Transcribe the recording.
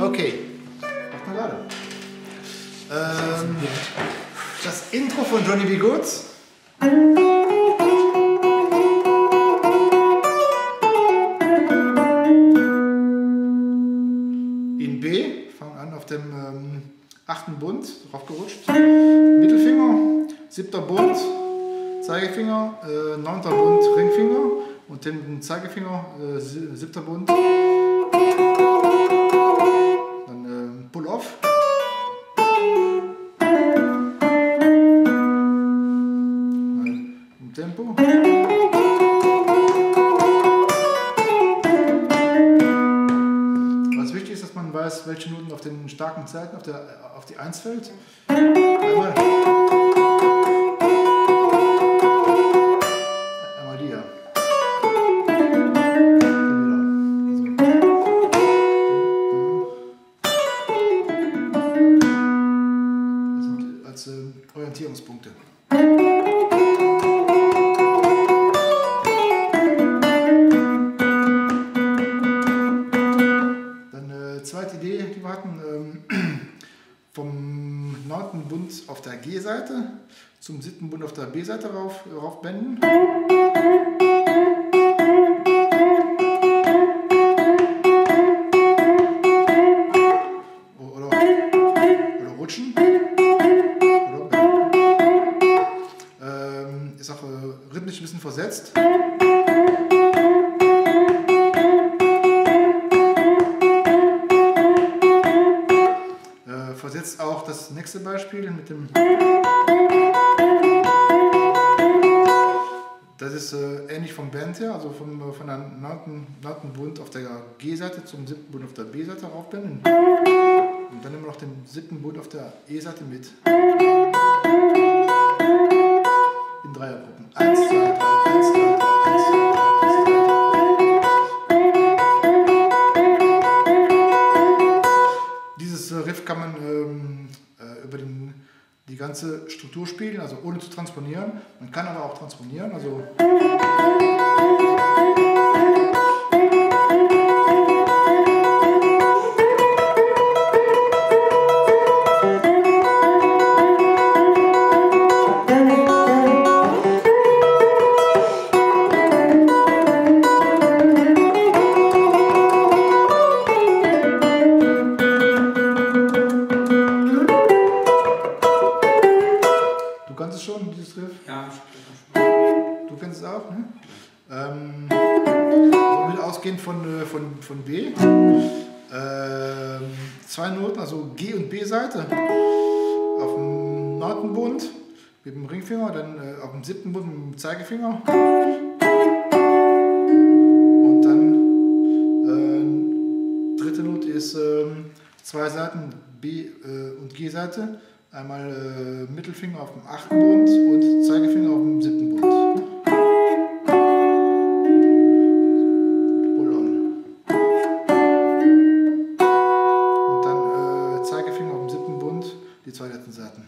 Okay. Mach mal gerade. Das Intro von Johnny B. Good. In B. Fangen an auf dem 8. Bund, raufgerutscht. Mittelfinger, 7. Bund, Zeigefinger, 9. Bund, Ringfinger und den Zeigefinger, 7. Bund. Dann Pull-Off. Im Tempo. Was wichtig ist, dass man weiß, welche Noten auf den starken Zeiten auf die 1 fällt. Einmal die hier. Als Orientierungspunkte. Dann zweite Idee, die wir hatten, vom 9. Bund auf der G-Seite zum 7. Bund auf der B-Seite raufbenden. Oder rutschen. Ist auch rhythmisch ein bisschen versetzt. Versetzt auch das nächste Beispiel mit dem. Das ist ähnlich vom Band her, also von der 9. Bund auf der G-Seite zum 7. Bund auf der B-Seite raufbenden. Und dann immer noch den 7. Bund auf der E-Seite mit. In Dreiergruppen. 1, 2, 3, 1, 2, 3, 1, 2, 3, 1, 2, 3, 1, 2, 3. Dieses Riff kann man über die ganze Struktur spielen, also ohne zu transponieren. Man kann aber auch transponieren. Also schon, dieses Riff? Ja, du kennst es auch, ne? Mit ausgehend von B. 2 Noten, also G- und B-Seite. Auf dem 9. Bund mit dem Ringfinger, dann auf dem 7. Bund mit dem Zeigefinger. Und dann dritte Note ist 2 Seiten, B- und G-Seite. Einmal Mittelfinger auf dem 8. Bund und Zeigefinger auf dem 7. Bund. Pull-on. Und dann Zeigefinger auf dem 7. Bund, die 2 letzten Seiten.